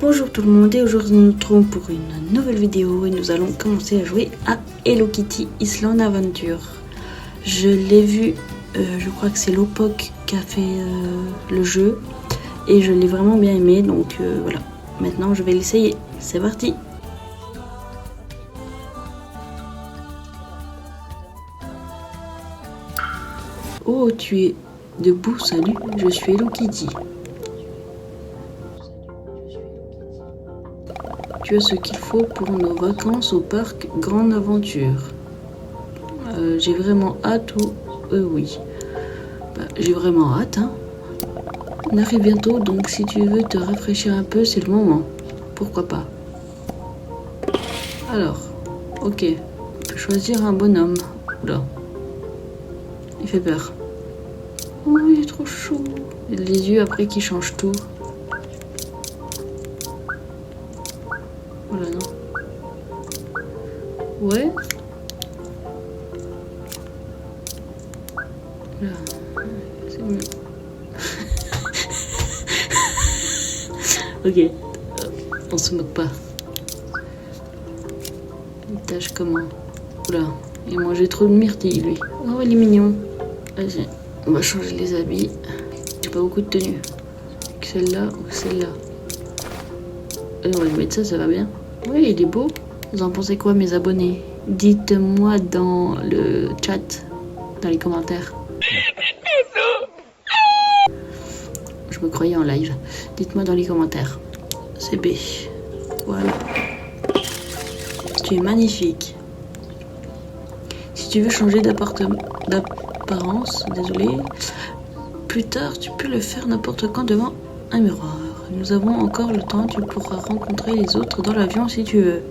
Bonjour tout le monde et aujourd'hui nous nous retrouvons pour une nouvelle vidéo et nous allons commencer à jouer à Hello Kitty Island Adventure. Je l'ai vu, je crois que c'est Lopok qui a fait le jeu et je l'ai vraiment bien aimé, donc voilà. Maintenant je vais l'essayer, c'est parti. Oh, tu es debout, salut, je suis Hello Kitty. Tu as ce qu'il faut pour nos vacances au parc Grande Aventure. J'ai vraiment hâte ou... oui. J'ai vraiment hâte, hein. On arrive bientôt, donc si tu veux te rafraîchir un peu, c'est le moment. Pourquoi pas. Alors, ok. On peut choisir un bonhomme. Oula. Il fait peur. Oh, il est trop chaud. Il a les yeux après qui changent tout. Oh là non. Ouais. Là. C'est mieux. Ok. On se moque pas. Il tâche comment? Oula. Il mangeait trop de myrtilles lui. Oh, il est mignon. Vas-y. On va changer les habits. J'ai pas beaucoup de tenues. Celle-là ou celle-là. On va lui mettre ça, ça va bien. Oui, il est beau. Vous en pensez quoi, mes abonnés? Dites-moi dans le chat, dans les commentaires. Je me croyais en live. Dites-moi dans les commentaires. C'est B. Voilà. Tu es magnifique. Si tu veux changer d'apparence, désolé, plus tard, tu peux le faire n'importe quand devant un miroir. Nous avons encore le temps, tu pourras rencontrer les autres dans l'avion si tu veux.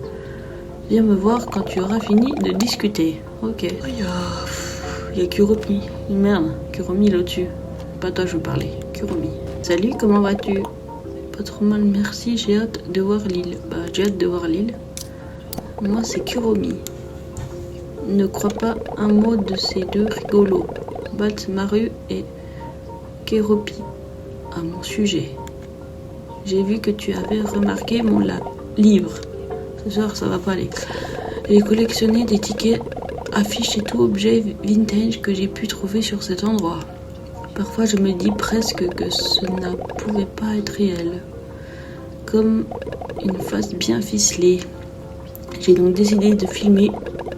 Viens me voir quand tu auras fini de discuter. Ok. Il y a Kuromi. Merde, Kuromi là au-dessus. Pas toi, je veux parler. Kuromi. Salut, comment vas-tu? Pas trop mal, merci. J'ai hâte de voir l'île. J'ai hâte de voir l'île. Moi, c'est Kuromi. Ne crois pas un mot de ces deux rigolos. Bat Maru et Keropi à mon sujet. J'ai vu que tu avais remarqué mon livre. Ce soir, ça va pas aller. J'ai collectionné des tickets, affiches et tout objet vintage que j'ai pu trouver sur cet endroit. Parfois, je me dis presque que ce ne pouvait pas être réel. Comme une face bien ficelée. J'ai donc décidé de filmer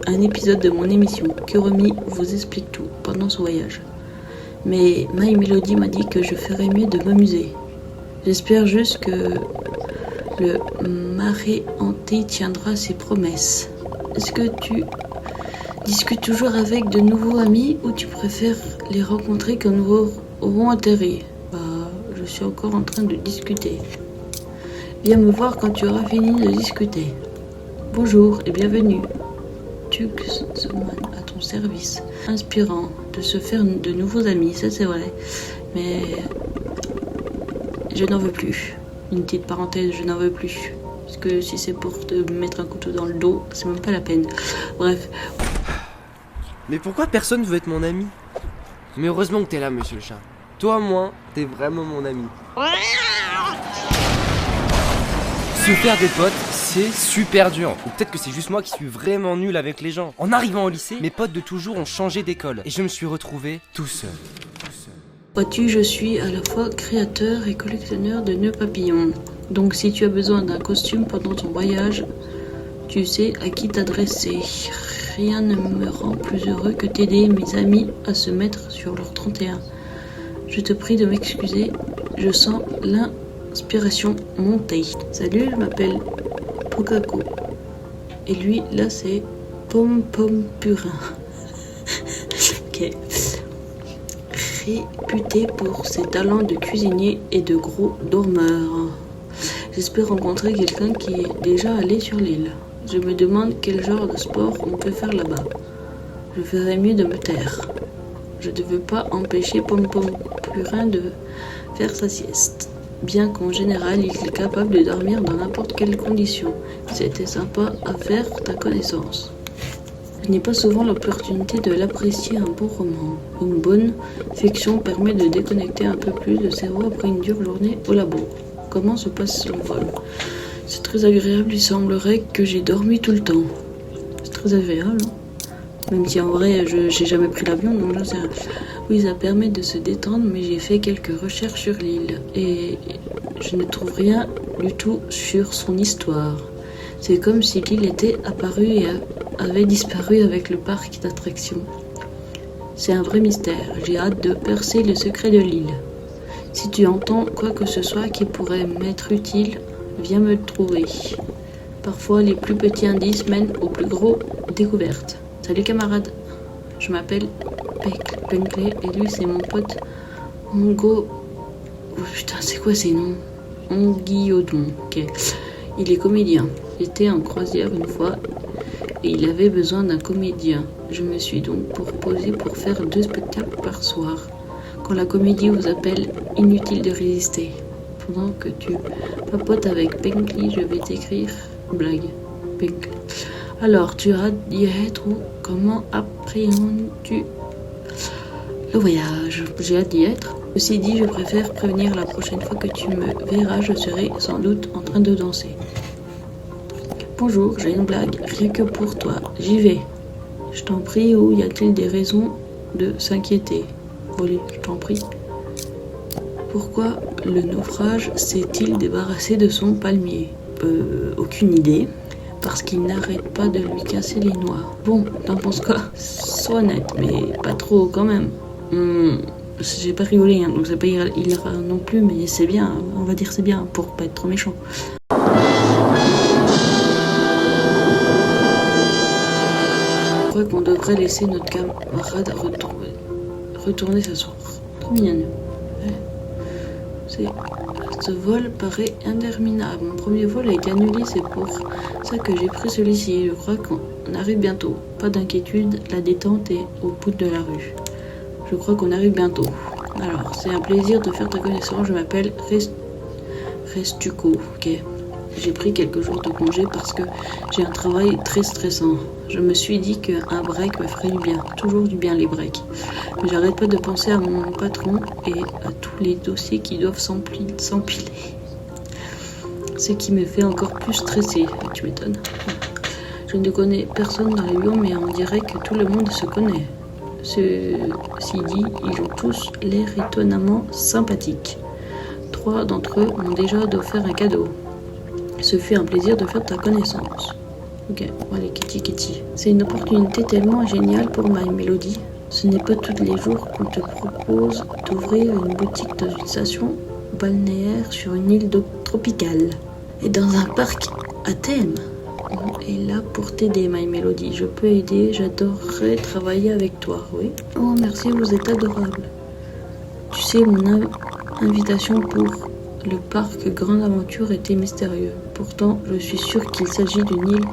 un épisode de mon émission. Kuromi vous explique tout pendant ce voyage. Mais My Melody m'a dit que je ferais mieux de m'amuser. J'espère juste que le marais hanté tiendra ses promesses. Est-ce que tu discutes toujours avec de nouveaux amis ou tu préfères les rencontrer quand nous aurons atterri? Je suis encore en train de discuter. Viens me voir quand tu auras fini de discuter. Bonjour et bienvenue. Tuxman à ton service. Inspirant de se faire de nouveaux amis, ça c'est vrai. Mais je n'en veux plus. Une petite parenthèse, je n'en veux plus. Parce que si c'est pour te mettre un couteau dans le dos, c'est même pas la peine. Bref. Mais pourquoi personne veut être mon ami? Mais heureusement que t'es là, monsieur le chat. Toi, moi, t'es vraiment mon ami. Se faire des potes, c'est super dur. Ou peut-être que c'est juste moi qui suis vraiment nul avec les gens. En arrivant au lycée, mes potes de toujours ont changé d'école. Et je me suis retrouvé tout seul. Vois-tu, je suis à la fois créateur et collectionneur de nœuds papillons. Donc si tu as besoin d'un costume pendant ton voyage, tu sais à qui t'adresser. Rien ne me rend plus heureux que t'aider mes amis à se mettre sur leur 31. Je te prie de m'excuser, je sens l'inspiration monter. Salut, je m'appelle Pokako. Et lui, là, c'est Pom Pom Purin. Ok. Réputé pour ses talents de cuisinier et de gros dormeur. J'espère rencontrer quelqu'un qui est déjà allé sur l'île. Je me demande quel genre de sport on peut faire là-bas. Je ferais mieux de me taire. Je ne veux pas empêcher Pom Pom Purin de faire sa sieste. Bien qu'en général, il est capable de dormir dans n'importe quelle condition. C'était sympa à faire ta connaissance. Je n'ai pas souvent l'opportunité de l'apprécier un bon roman. Une bonne fiction permet de déconnecter un peu plus le cerveau après une dure journée au labo. comment se passe le vol. C'est très agréable, il semblerait que j'ai dormi tout le temps. C'est très agréable, hein. Même si en vrai, j'ai jamais pris l'avion, donc je sais rien. Oui, ça permet de se détendre, mais j'ai fait quelques recherches sur l'île et je ne trouve rien du tout sur son histoire. C'est comme si l'île était apparue et avait disparu avec le parc d'attractions. C'est un vrai mystère. J'ai hâte de percer le secret de l'île. Si tu entends quoi que ce soit qui pourrait m'être utile, viens me trouver. Parfois, les plus petits indices mènent aux plus gros découvertes. Salut camarade, je m'appelle Penkley et lui c'est mon pote Mongo. Oh putain, c'est quoi ces noms? Onguiodon, ok. Il est comédien. J'étais en croisière une fois et il avait besoin d'un comédien. Je me suis donc proposé pour faire 2 spectacles par soir. Quand la comédie vous appelle, inutile de résister. Pendant que tu papotes avec Penkley, je vais t'écrire blague. Penkley. Alors, tu as d'y être ou comment appréhendes-tu le voyage? J'ai hâte d'y être. Ceci dit, je préfère prévenir la prochaine fois que tu me verras, je serai sans doute en train de danser. Bonjour, j'ai une blague, rien que pour toi. J'y vais. Je t'en prie, ou y a-t-il des raisons de s'inquiéter? Allez, je t'en prie. Pourquoi le naufrage s'est-il débarrassé de son palmier? Aucune idée. Parce qu'il n'arrête pas de lui casser les noix. Bon, t'en penses quoi? Sois honnête, mais pas trop quand même. J'ai pas rigolé, hein, donc c'est pas hilarant non plus, mais c'est bien, on va dire c'est bien, pour pas être trop méchant. Je crois qu'on devrait laisser notre camarade retourner s'asseoir. Trop mignonne. Ouais. Ce vol paraît interminable. Mon premier vol a été annulé, c'est pour ça que j'ai pris celui-ci. Je crois qu'on arrive bientôt. Pas d'inquiétude, la détente est au bout de la rue. Je crois qu'on arrive bientôt. Alors, c'est un plaisir de faire ta connaissance. Je m'appelle Restuco. Ok. J'ai pris quelques jours de congé parce que j'ai un travail très stressant. Je me suis dit qu'un break me ferait du bien. Toujours du bien les breaks. Mais j'arrête pas de penser à mon patron et à tous les dossiers qui doivent s'empiler. Ce qui me fait encore plus stresser. Tu m'étonnes. Je ne connais personne dans l'avion, mais on dirait que tout le monde se connaît. Ceci dit, ils ont tous l'air étonnamment sympathiques. 3 d'entre eux m'ont déjà offert un cadeau. Ce fut un plaisir de faire ta connaissance. Ok, allez, Kitty. C'est une opportunité tellement géniale pour My Melody. Ce n'est pas tous les jours qu'on te propose d'ouvrir une boutique dans une station balnéaire sur une île tropicale. Et dans un parc à thème. On est là pour t'aider, My Melody. Je peux aider, j'adorerais travailler avec toi, oui. Oh, merci, vous êtes adorable. Tu sais, mon invitation pour le parc Grande Aventure était mystérieux. Pourtant, je suis sûre qu'il s'agit d'une île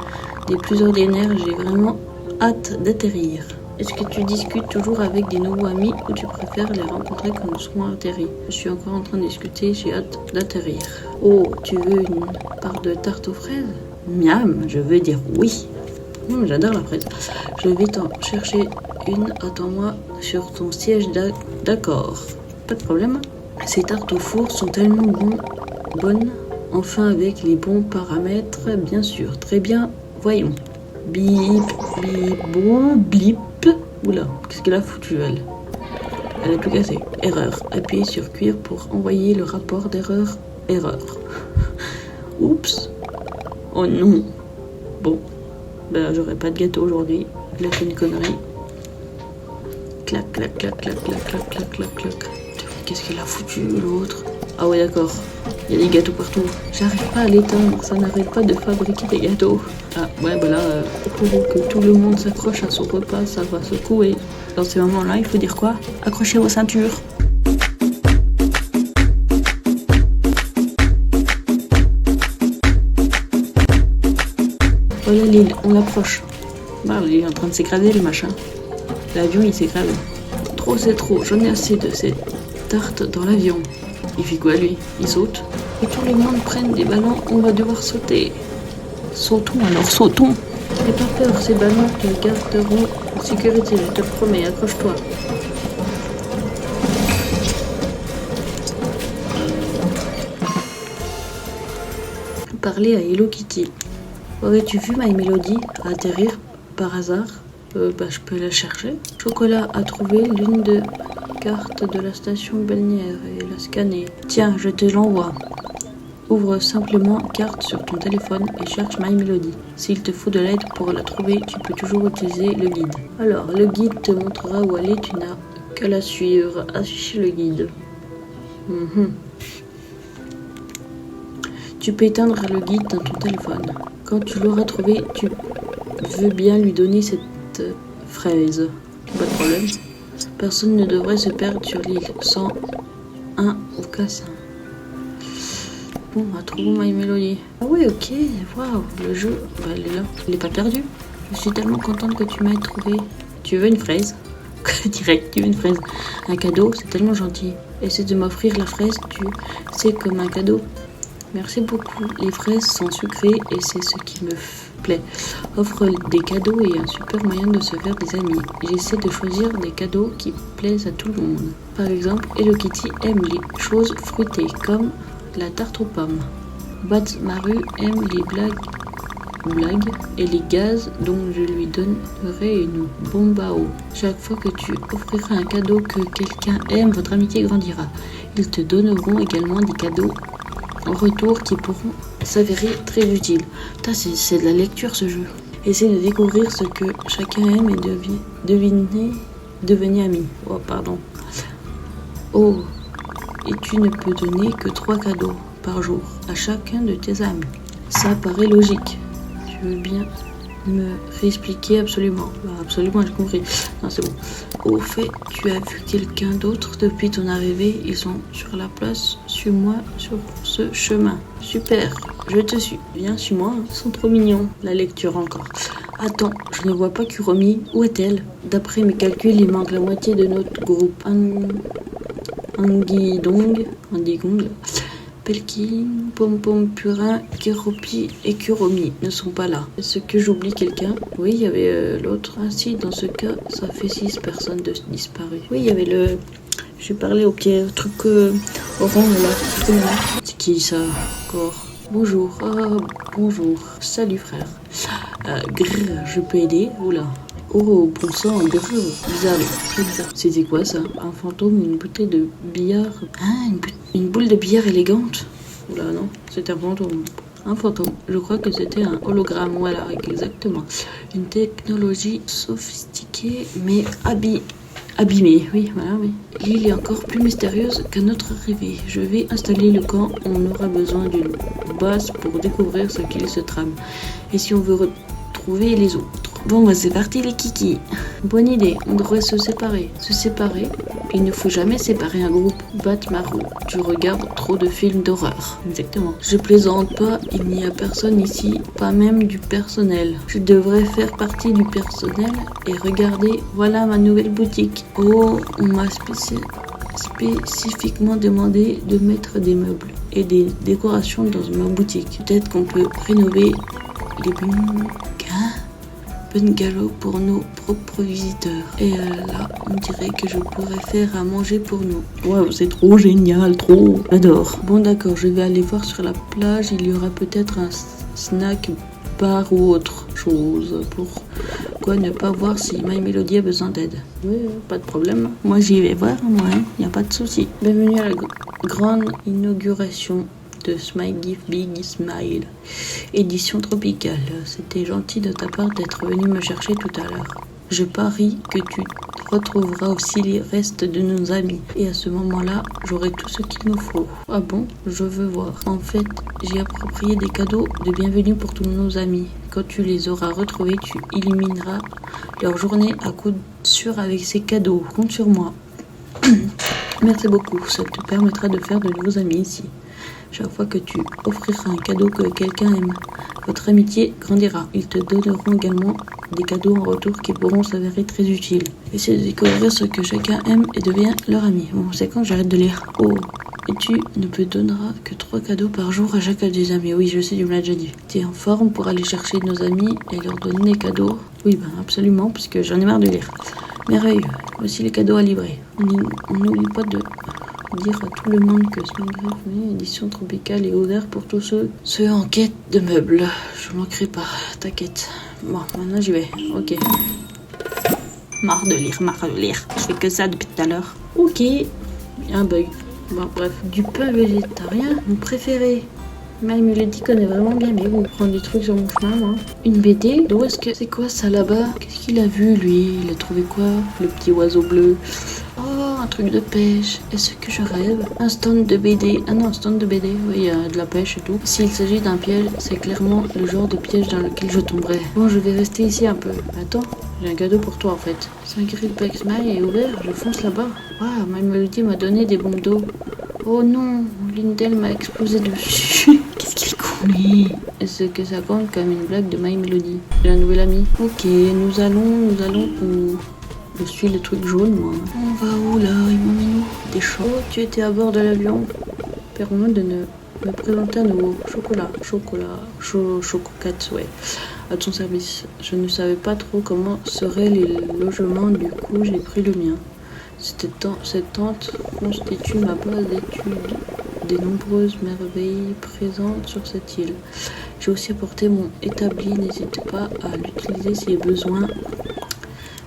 des plus ordinaires. J'ai vraiment hâte d'atterrir. Est-ce que tu discutes toujours avec des nouveaux amis ou tu préfères les rencontrer quand nous serons atterris? Je suis encore en train de discuter, j'ai hâte d'atterrir. Oh, tu veux une part de tarte aux fraises? Miam, je veux dire oui. J'adore la fraise. Je vais t'en chercher une. Attends-moi sur ton siège d'accord. Pas de problème. Ces tartes au four sont tellement bonnes. Enfin, avec les bons paramètres, bien sûr. Très bien. Voyons. Bip, blip. Oula, qu'est-ce qu'elle a foutu, elle? Elle a tout cassé. Erreur. Appuyez sur cuire pour envoyer le rapport d'erreur. Oups. Oh non. Bon. Ben, j'aurai pas de gâteau aujourd'hui. Elle a fait une connerie. Clac. Qu'est-ce qu'elle a foutu, l'autre? Ah ouais, d'accord. Il y a des gâteaux partout. J'arrive pas à l'éteindre. Ça n'arrête pas de fabriquer des gâteaux. Ah ouais, ben là, pour que tout le monde s'accroche à son repas, ça va secouer. Dans ces moments-là, il faut dire quoi? Accrochez vos ceintures. Voilà l'île, on l'approche. Bah, il est en train de s'écraser le machin. L'avion il s'écrase. Trop c'est trop, j'en ai assez de ces tartes dans l'avion. Il fait quoi lui? Il saute. Et tout le monde prenne des ballons, on va devoir sauter. Sautons alors, sautons. N'aie pas peur, ces ballons te garderont en sécurité, je te promets, accroche-toi. parler à Hello Kitty. Aurais-tu vu My Melody atterrir par hasard? Je peux la chercher. Chocolat a trouvé l'une des cartes de la station balnéaire et l'a scannée. Tiens, je te l'envoie. Ouvre simplement carte sur ton téléphone et cherche My Melody. S'il te faut de l'aide pour la trouver, tu peux toujours utiliser le guide. Alors, le guide te montrera où aller, tu n'as qu'à la suivre. Afficher le guide. Tu peux éteindre le guide dans ton téléphone. Quand tu l'auras trouvé, tu veux bien lui donner cette fraise. Pas de problème. Personne ne devrait se perdre sur l'île sans un Aucassin. Bon, on va trouver My Melody. Ah oui, ok, waouh, le jeu, elle est là. Elle n'est pas perdue. Je suis tellement contente que tu m'aies trouvé. Tu veux une fraise? Direct, tu veux une fraise. Un cadeau, c'est tellement gentil. Essaie de m'offrir la fraise, tu sais, comme un cadeau. Merci beaucoup. Les fraises sont sucrées et c'est ce qui me plaît. Offre des cadeaux et un super moyen de se faire des amis. J'essaie de choisir des cadeaux qui plaisent à tout le monde. Par exemple, Hello Kitty aime les choses fruitées comme la tarte aux pommes. Bats Maru aime les blagues et les gaz, donc je lui donnerai une bombe à eau. Chaque fois que tu offriras un cadeau que quelqu'un aime, votre amitié grandira. Ils te donneront également des cadeaux en retour qui pourront s'avérer très utiles. C'est de la lecture ce jeu. Essaie de découvrir ce que chacun aime et devenir ami. Oh pardon. Oh, et tu ne peux donner que 3 cadeaux par jour à chacun de tes amis. Ça paraît logique. Tu veux bien me réexpliquer? Absolument. Absolument, j'ai compris. Non, c'est bon. Au fait, tu as vu quelqu'un d'autre depuis ton arrivée? Ils sont sur la place. Suis-moi sur ce chemin. Super, je te suis. Viens, suis-moi. Ils sont trop mignons. La lecture encore. Attends, je ne vois pas Kuromi. Où est-elle? D'après mes calculs, il manque la moitié de notre groupe. Anguigong, Pelkin, Pom-Pom, Purin, Keropi et Kuromi ne sont pas là. Est-ce que j'oublie quelqu'un? Oui, il y avait l'autre. Ainsi, dans ce cas, ça fait 6 personnes disparues. Oui, il y avait le... J'ai parlé au truc orange là. C'est qui ça encore? Bonjour. Ah, bonjour. Salut frère. Je peux aider? Oula. Oh, bon sang, bizarre. C'était quoi ça? Un fantôme, une bouteille de billard. Ah, une boule de billard élégante. Oula, non, c'était un fantôme. Un fantôme. Je crois que c'était un hologramme. Voilà, exactement. Une technologie sophistiquée, mais abîmée. Oui, voilà, oui. L'île est encore plus mystérieuse qu'à notre arrivée. Je vais installer le camp. On aura besoin d'une base pour découvrir ce qu'il se trame. Et si on veut retrouver les autres. Bon, c'est parti les kikis. Bonne idée, on devrait se séparer. Il ne faut jamais séparer un groupe. Batmaru, tu regardes trop de films d'horreur. Exactement. Je plaisante pas, il n'y a personne ici, pas même du personnel. Je devrais faire partie du personnel et regardez, voilà ma nouvelle boutique. Oh, on m'a spécifiquement demandé de mettre des meubles et des décorations dans ma boutique. Peut-être qu'on peut rénover les bungalows pour nos propres visiteurs. Et là, on dirait que je pourrais faire à manger pour nous. Waouh, c'est trop génial, trop. J'adore. Bon, d'accord, je vais aller voir sur la plage. Il y aura peut-être un snack bar ou autre chose. Pourquoi ne pas voir si My Melody a besoin d'aide? Oui, pas de problème. Moi, j'y vais voir, moi, y a pas de souci. Bienvenue à la grande inauguration de Smile Give Big Smile, édition tropicale. C'était gentil de ta part d'être venu me chercher tout à l'heure. Je parie que tu retrouveras aussi les restes de nos amis. Et à ce moment-là, j'aurai tout ce qu'il nous faut. Ah bon? Je veux voir. En fait, j'ai approprié des cadeaux de bienvenue pour tous nos amis. Quand tu les auras retrouvés, tu élimineras leur journée à coup sûr avec ces cadeaux. Compte sur moi. Merci beaucoup. Ça te permettra de faire de nouveaux amis ici. Chaque fois que tu offriras un cadeau que quelqu'un aime, votre amitié grandira. Ils te donneront également des cadeaux en retour qui pourront s'avérer très utiles. Essaie de découvrir ce que chacun aime et deviens leur ami. Bon, c'est quand j'arrête de lire. Oh, et tu ne peux donneras que 3 cadeaux par jour à chacun des amis. Oui, je sais, tu me l'as déjà dit. Tu es en forme pour aller chercher nos amis et leur donner des cadeaux? Oui, ben absolument, puisque j'en ai marre de lire. Merveilleux. Voici les cadeaux à livrer. On n'oublie pas de dire à tout le monde que Smilegraph édition tropicale est ouvert pour tous ceux en quête de meubles. Je manquerai pas, t'inquiète. Bon, maintenant j'y vais. Ok. Marre de lire. Je fais que ça depuis tout à l'heure. Ok. Il y a un bug. Bon, bref. Du pain végétarien, mon préféré. Il me le dit qu'on est vraiment bien, mais bon, prendre des trucs sur mon chemin, moi. Une BD. D'où est-ce que c'est quoi ça là-bas? Qu'est-ce qu'il a vu lui? Il a trouvé quoi? Le petit oiseau bleu. Oh, un truc de pêche. Est-ce que je rêve? Un stand de BD. Ah non, un stand de BD. Oui, il y a de la pêche et tout. S'il s'agit d'un piège, c'est clairement le genre de piège dans lequel je tomberais. Bon, je vais rester ici un peu. Attends, j'ai un cadeau pour toi en fait. 5 grill pack smile est ouvert. Je fonce là-bas. Waouh, ma Melody m'a donné des bombes d'eau. Oh non, Lindell m'a explosé dessus. Qu'est-ce qu'il est con lui? Est-ce que ça compte comme une blague de My Melody? J'ai un nouvel ami. Ok, nous allons où? Je suis le truc jaune moi. On va où là? Il m'a mis où? T'es chaud? Tu étais à bord de l'avion? Permets-moi de me présenter à nouveau. Chococat, ouais. À ton service. Je ne savais pas trop comment seraient les logements, du coup j'ai pris le mien. Cette tente constitue ma base d'études des nombreuses merveilles présentes sur cette île. J'ai aussi apporté mon établi, n'hésite pas à l'utiliser si besoin.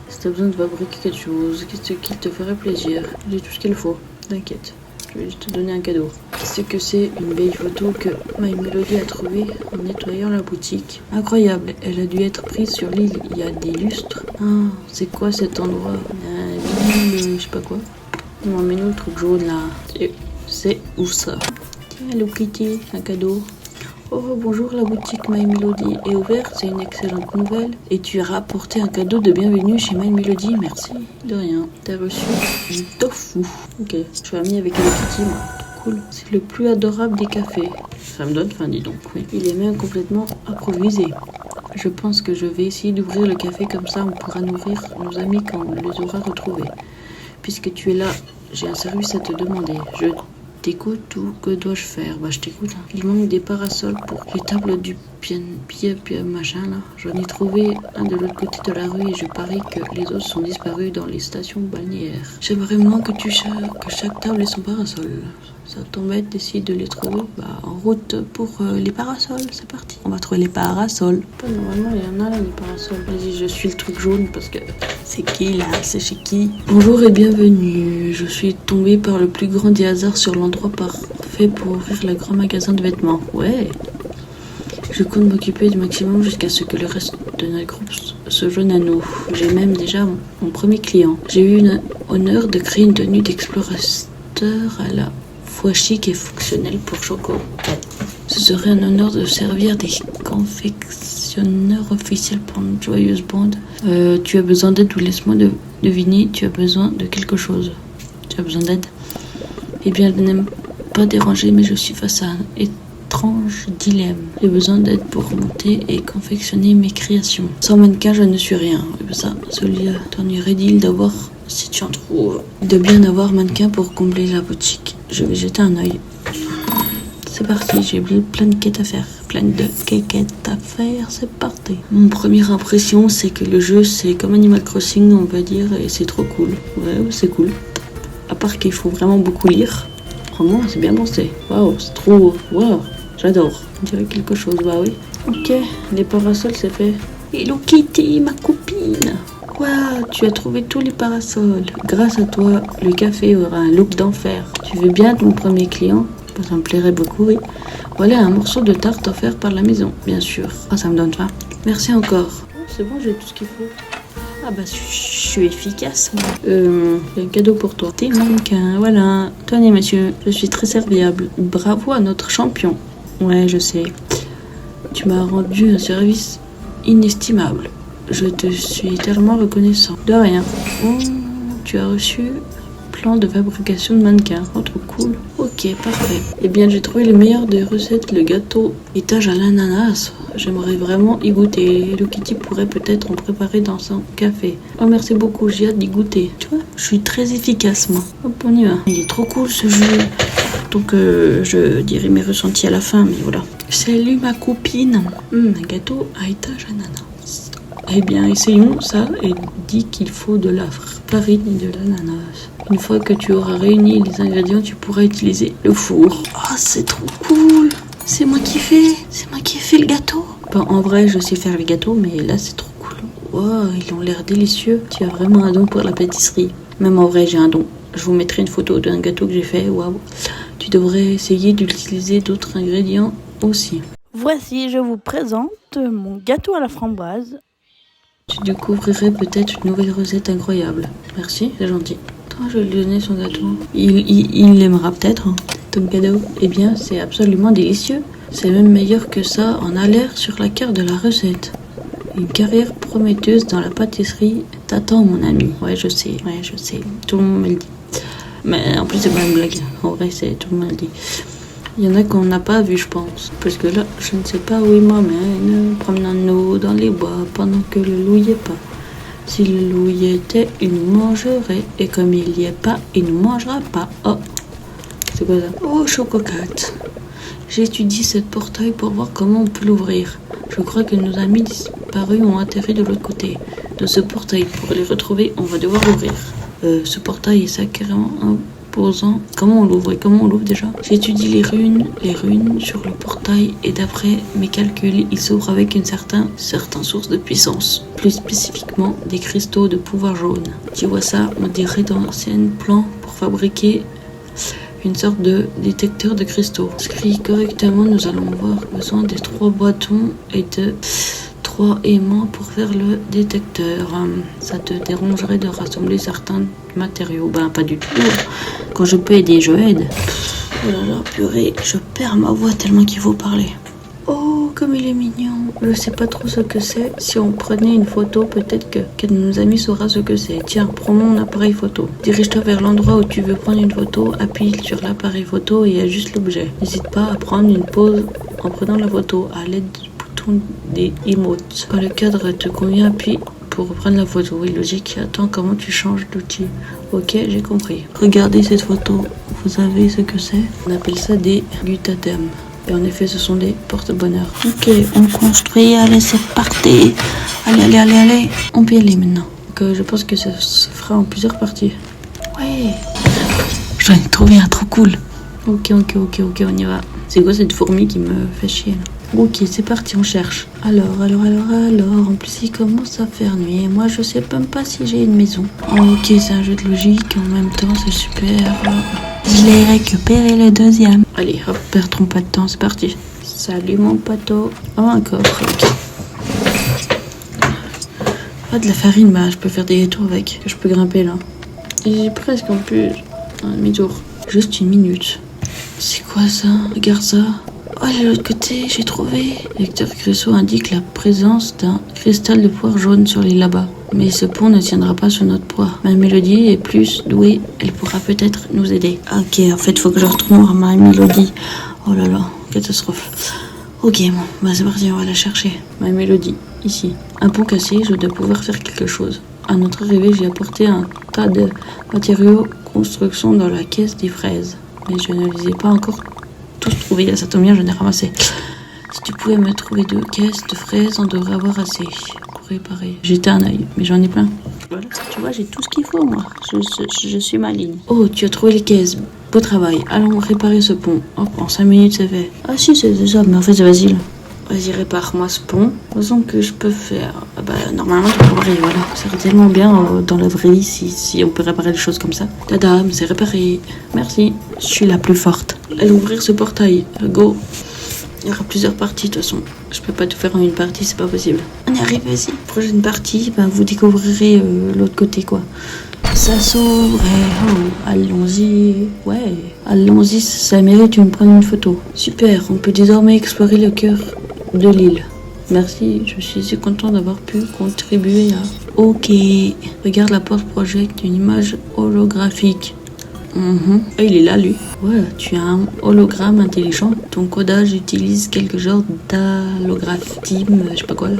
Si tu as besoin de fabriquer quelque chose, qu'est-ce qui te ferait plaisir? J'ai tout ce qu'il faut, t'inquiète. Je vais juste te donner un cadeau. Qu'est-ce que c'est? Une belle photo que My Melody a trouvée en nettoyant la boutique. Incroyable, elle a dû être prise sur l'île. Il y a des lustres. Ah, c'est quoi cet endroit? Je sais pas quoi. Il m'a emmené le truc jaune là. C'est où ça? Tiens, Hello Kitty, un cadeau. Oh bonjour, la boutique My Melody est ouverte, c'est une excellente nouvelle. Et tu as rapporté un cadeau de bienvenue chez My Melody, merci. De rien, t'as reçu du tofu. Ok, je suis amie avec Hello Kitty moi. Cool. C'est le plus adorable des cafés. Ça me donne faim, dis donc. Oui. Il est même complètement improvisé. Je pense que je vais essayer d'ouvrir le café comme ça, on pourra nourrir nos amis quand on les aura retrouvés. Puisque tu es là, j'ai un service à te demander. Je t'écoute ou que dois-je faire? Bah je t'écoute. Hein. Il manque des parasols pour les tables du pied machin là. J'en ai trouvé un de l'autre côté de la rue et je parie que les autres sont disparus dans les stations balnéaires. J'aimerais vraiment que chaque table ait son parasol. Ça t'embête d'essayer de les trouver? Bah en route pour les parasols, c'est parti. On va trouver les parasols. Normalement il y en a là les parasols. Vas-y, je suis le truc jaune parce que c'est qui là? C'est chez qui? Bonjour et bienvenue. Je suis tombée par le plus grand des hasards sur l'endroit parfait pour ouvrir le grand magasin de vêtements. Ouais. Je compte m'occuper du maximum jusqu'à ce que le reste de notre groupe se joigne à nous. J'ai même déjà mon premier client. J'ai eu l'honneur de créer une tenue d'explorateur à la fois chic et fonctionnelle pour Choco. Ce serait un honneur de servir des confectionneurs officiels pour une joyeuse bande. Tu as besoin d'aide ou laisse-moi deviner, tu as besoin de quelque chose. Tu as besoin d'aide? Eh bien, je n'aime pas déranger, mais je suis face à un étrange dilemme. J'ai besoin d'aide pour monter et confectionner mes créations. Sans mannequin, je ne suis rien. Ça, celui t'en irait dit d'avoir, si tu en trouves, de bien avoir mannequin pour combler la boutique. Je vais jeter un œil. C'est parti, j'ai plein de quêtes à faire. Plein de quêtes à faire, c'est parti. Mon première impression, c'est que le jeu, c'est comme Animal Crossing, on va dire, et c'est trop cool. Ouais, c'est cool. À part qu'il faut vraiment beaucoup lire. Vraiment, c'est bien pensé. Waouh, c'est trop... Waouh, j'adore. On dirait quelque chose, bah oui. Ok, les parasols, c'est fait. Hello Kitty, ma copine. Waouh, tu as trouvé tous les parasols. Grâce à toi, le café aura un look d'enfer. Tu veux bien ton premier client? Ça me plairait beaucoup, oui. Voilà un morceau de tarte offert par la maison, bien sûr. Ah, ça me donne faim. Merci encore. C'est bon, j'ai tout ce qu'il faut. Ah bah, je suis efficace, moi. J'ai un cadeau pour toi. T'es mannequin, voilà. Tenez, monsieur, je suis très serviable. Bravo à notre champion. Ouais, je sais. Tu m'as rendu un service inestimable. Je te suis tellement reconnaissant. De rien. Oh, tu as reçu plan de fabrication de mannequins. Oh, trop cool. Ok, parfait. Eh bien, j'ai trouvé le meilleur des recettes, le gâteau étage à l'ananas. J'aimerais vraiment y goûter. Hello Kitty pourrait peut-être en préparer dans son café. Oh, merci beaucoup, j'ai hâte d'y goûter. Tu vois, je suis très efficace, moi. Hop, on y va. Il est trop cool, ce jeu. Donc, je dirai mes ressentis à la fin, mais voilà. Salut, ma copine. Un gâteau à étage à l'ananas. Eh bien, essayons ça et dit qu'il faut de la farine et de l'ananas. Une fois que tu auras réuni les ingrédients, tu pourras utiliser le four. Oh, c'est trop cool. C'est moi qui fais le gâteau. Bon, en vrai, je sais faire les gâteaux, mais là, c'est trop cool. Wow, ils ont l'air délicieux. Tu as vraiment un don pour la pâtisserie. Même en vrai, j'ai un don. Je vous mettrai une photo d'un gâteau que j'ai fait. Waouh. Tu devrais essayer d'utiliser d'autres ingrédients aussi. Voici, je vous présente mon gâteau à la framboise. Tu découvrirais peut-être une nouvelle recette incroyable. Merci, c'est gentil. Attends, je vais lui donner son gâteau. Il l'aimera peut-être, hein, ton cadeau. Eh bien, c'est absolument délicieux. C'est même meilleur que ça en a l'air sur la carte de la recette. Une carrière prometteuse dans la pâtisserie t'attend, mon ami. Ouais, je sais. Tout le monde me le dit. Mais en plus, c'est pas une blague. En vrai, tout le monde le dit. Il y en a qu'on n'a pas vu, je pense. Parce que là, je ne sais pas où il m'emmène. Promenons-nous dans les bois pendant que le loup y est pas. Si le loup y était, il nous mangerait. Et comme il y est pas, il nous mangera pas. Oh, c'est quoi ça? Oh, Chococat. J'étudie cette portail pour voir comment on peut l'ouvrir. Je crois que nos amis disparus ont atterri de l'autre côté de ce portail. Pour les retrouver, on va devoir l'ouvrir. Ce portail est sacrément imposant. Comment on l'ouvre déjà? J'étudie les runes sur le portail et d'après mes calculs, il s'ouvre avec une certaine source de puissance. Plus spécifiquement, des cristaux de pouvoir jaune. Tu vois ça, on dirait d'anciens plans pour fabriquer une sorte de détecteur de cristaux. Inscrit correctement, nous allons avoir besoin des 3 bâtons et de 3 aimants pour faire le détecteur. Ça te dérangerait de rassembler certains matériaux? Ben, pas du tout. Quand je peux aider, je aide. Oh là là, purée, je perds ma voix tellement qu'il faut parler. Oh, comme il est mignon. Je sais pas trop ce que c'est. Si on prenait une photo, peut-être qu'un de nos amis saura ce que c'est. Tiens, prends mon appareil photo. Dirige-toi vers l'endroit où tu veux prendre une photo, appuie sur l'appareil photo et ajuste l'objet. N'hésite pas à prendre une pause en prenant la photo à l'aide du bouton des emotes. Quand le cadre te convient, appuie pour reprendre la photo. Oui, logique. Attends, comment tu changes d'outil? Ok, j'ai compris. Regardez cette photo. Vous savez ce que c'est? On appelle ça des gutadem. Et en effet, ce sont des porte-bonheur. Ok, on construit. Allez, c'est parti. Allez. On peut y aller maintenant. Donc, je pense que ça se fera en plusieurs parties. Ouais. J'en ai trouvé un trop cool. Ok, on y va. C'est quoi cette fourmi qui me fait chier là? Ok, c'est parti, on cherche. Alors. En plus, il commence à faire nuit. Et moi, je sais même pas si j'ai une maison. Ok, c'est un jeu de logique. En même temps, c'est super. Je l'ai récupéré le deuxième. Allez, hop, perdons pas de temps, c'est parti. Salut mon poteau. Oh, un coffre, ok. Pas de la farine, bah je peux faire des tours avec. Je peux grimper là. Et j'ai presque en plus un demi-tour. Juste une minute. C'est quoi ça? Regarde ça. Oh, de l'autre côté, j'ai trouvé. Le lecteur cristaux indique la présence d'un cristal de poire jaune sur l'île là-bas. Mais ce pont ne tiendra pas sur notre poire. Ma Mélodie est plus douée, elle pourra peut-être nous aider. Ok, en fait, faut que je retrouve ma Mélodie. Oh là là, catastrophe. Ok, bon, bah c'est parti, on va la chercher. Ma Mélodie, ici. Un pont cassé, je dois pouvoir faire quelque chose. À notre arrivée, j'ai apporté un tas de matériaux construction dans la caisse des fraises. Mais je ne les ai pas encore tous trouvés. Ça tombe bien, j'en ai ramassé. Si tu pouvais me trouver 2 caisses de fraises, on devrait avoir assez pour réparer. J'étais un œil, mais j'en ai plein. Voilà, tu vois, j'ai tout ce qu'il faut, moi. Je suis maligne. Oh, tu as trouvé les caisses. Beau travail. Allons réparer ce pont. Hop, en 5 minutes, c'est fait. Ah si, c'est ça, mais en fait, c'est facile. Vas-y, répare-moi ce pont. Façon que je peux faire. Ah bah, normalement, tu peux voir, et voilà. C'est tellement bien dans la vraie vie si on peut réparer des choses comme ça. Tada, c'est réparé. Merci. Je suis la plus forte. Allons ouvrir ce portail. Go. Il y aura plusieurs parties de toute façon. Je peux pas tout faire en une partie, c'est pas possible. On est arrivé ici. Prochaine partie, ben, vous découvrirez l'autre côté quoi. Ça s'ouvre et oh, allons-y. Ouais, allons-y, ça mérite de prendre une photo. Super, on peut désormais explorer le cœur de l'île. Merci, je suis si content d'avoir pu contribuer à... Ok, regarde la porte projette une image holographique. Ah, il est là, lui. Ouais, tu as un hologramme intelligent. Ton codage utilise quelque genre d'allographisme, je sais pas quoi. Là.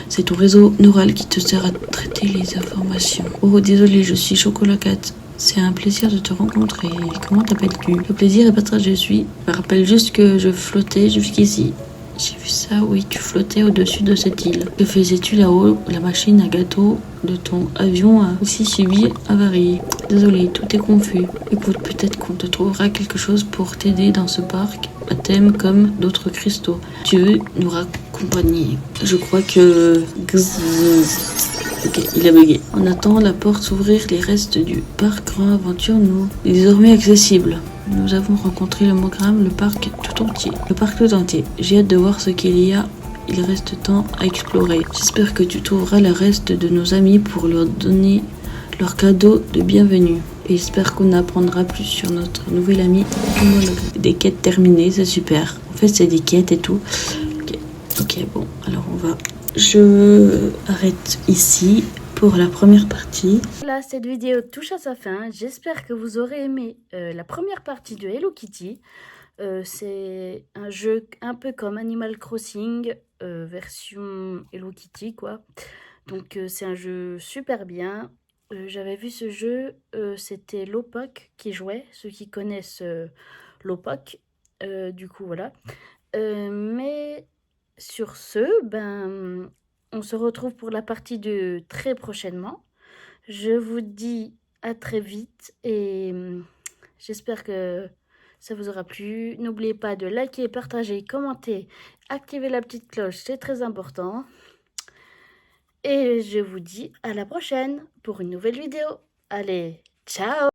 C'est ton réseau neural qui te sert à traiter les informations. Oh, désolé, je suis Chocolacat. C'est un plaisir de te rencontrer. Comment t'appelles-tu? Le plaisir est partagé, je suis. Je me rappelle juste que je flottais jusqu'ici. J'ai vu ça, oui, tu flottais au-dessus de cette île. Que faisais-tu là-haut? La machine à gâteau de ton avion a aussi subi avarie. Désolé, tout est confus. Écoute, peut-être qu'on te trouvera quelque chose pour t'aider dans ce parc à thème comme d'autres cristaux. Tu veux nous raccompagner? Je crois que... Ok, il a bugué. En attendant la porte s'ouvrir, les restes du parc Grand Aventure nous est désormais accessible. Nous avons rencontré le monogramme, le parc tout entier. J'ai hâte de voir ce qu'il y a. Il reste tant à explorer. J'espère que tu trouveras le reste de nos amis pour leur donner leur cadeau de bienvenue. Et j'espère qu'on apprendra plus sur notre nouvel ami. Des quêtes terminées, c'est super. En fait, c'est des quêtes et tout. Ok, bon, alors on va... Je arrête ici pour la première partie. Voilà, cette vidéo touche à sa fin. J'espère que vous aurez aimé la première partie de Hello Kitty. C'est un jeu un peu comme Animal Crossing, version Hello Kitty, quoi. Donc c'est un jeu super bien. J'avais vu ce jeu, c'était Lopoc qui jouait, ceux qui connaissent Lopoc. Du coup, voilà. Mais sur ce, on se retrouve pour la partie 2 très prochainement. Je vous dis à très vite et j'espère que ça vous aura plu. N'oubliez pas de liker, partager, commenter, activer la petite cloche, c'est très important. Et je vous dis à la prochaine pour une nouvelle vidéo. Allez, ciao!